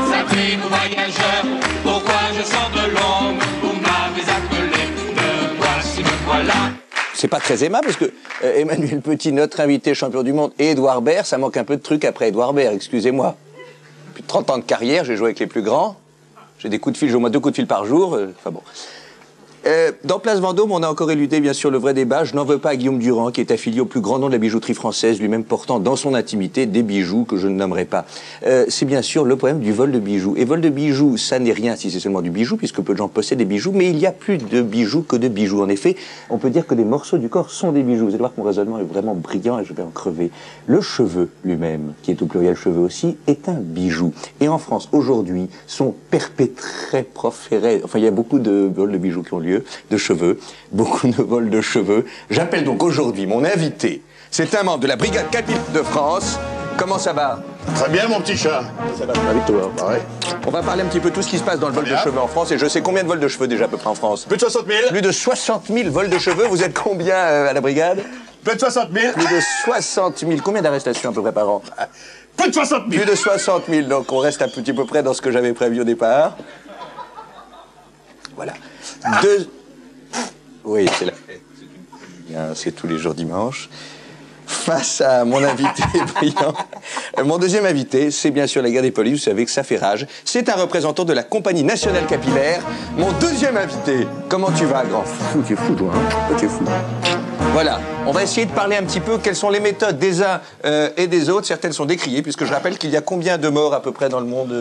Sacrez-nous voyageurs, pourquoi je sors de l'ombre? Vous m'avez appelé, me voici, me voilà. C'est pas très aimable parce que Emmanuel Petit, notre invité champion du monde, et Édouard Baird, ça manque un peu de truc après Édouard Baird, excusez-moi. Depuis 30 ans de carrière, j'ai joué avec les plus grands. J'ai des coups de fil, j'ai au moins 2 coups de fil par jour. Enfin bon. Dans Place Vendôme, on a encore éludé bien sûr le vrai débat. Je n'en veux pas à Guillaume Durand, qui est affilié au plus grand nom de la bijouterie française, lui-même portant dans son intimité des bijoux que je ne nommerai pas. C'est bien sûr le problème du vol de bijoux. Et vol de bijoux, ça n'est rien si c'est seulement du bijou, puisque peu de gens possèdent des bijoux, mais il y a plus de bijoux que de bijoux. En effet, on peut dire que des morceaux du corps sont des bijoux. Vous allez voir que mon raisonnement est vraiment brillant et je vais en crever. Le cheveu lui-même, qui est au pluriel cheveux aussi, est un bijou. Et en France, aujourd'hui, sont perpétrés, proférés, enfin il y a beaucoup de vols de bijoux qui ont lieu, de cheveux, beaucoup de vols de cheveux. J'appelle donc aujourd'hui mon invité. C'est un membre de la brigade capitale de France. Comment ça va? Très bien, mon petit chat. Ça va très vite, toi. Pareil. On va parler un petit peu de tout ce qui se passe dans le vol de cheveux en France. Et je sais combien de vols de cheveux déjà à peu près en France? Plus de 60 000. Plus de 60 000 vols de cheveux. Vous êtes combien à la brigade? Plus de 60 000. Plus de 60 000. Combien d'arrestations à peu près par an? Plus de 60 000. Plus de 60 000. Donc on reste un petit peu près dans ce que j'avais prévu au départ. Voilà. Oui, c'est la fête. C'est tous les jours dimanche. Face à mon invité brillant, mon deuxième invité, c'est bien sûr la guerre des polices. Vous savez que ça fait rage. C'est un représentant de la Compagnie nationale capillaire. Mon deuxième invité. Comment tu vas, grand fou? Tu es fou, toi, hein? Tu es fou. Voilà, on va essayer de parler un petit peu quelles sont les méthodes des uns et des autres. Certaines sont décriées, puisque je rappelle qu'il y a combien de morts à peu près dans le monde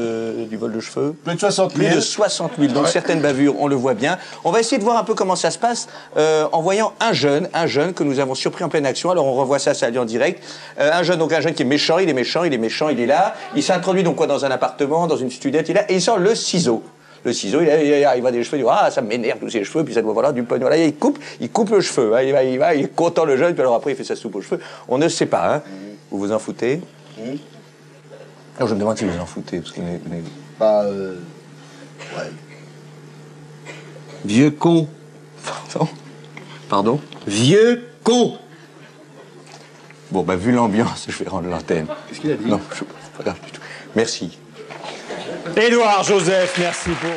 du vol de cheveux? Plus de 60 000. Plus de 60 000, donc certaines bavures, on le voit bien. On va essayer de voir un peu comment ça se passe en voyant un jeune que nous avons surpris en pleine action. Alors on revoit ça a lieu en direct. Un jeune qui est méchant, il est là. Il s'introduit donc dans un appartement, dans une studette, il est là, et il sort le ciseau. Le ciseau, il va des cheveux, il dit ah ça m'énerve tous ces cheveux, puis ça doit voilà du pognon. Là il coupe le cheveu, hein, il est content le jeune, puis alors après il fait sa soupe aux cheveux. On ne sait pas, hein. Vous vous en foutez? Alors je me demande si vous en foutez, parce qu'il Ouais. Vieux con. Pardon? Vieux con. Bon vu l'ambiance, je vais rendre l'antenne. Qu'est-ce qu'il a dit? Non, c'est pas grave du tout. Merci. Édouard Joseph, merci pour...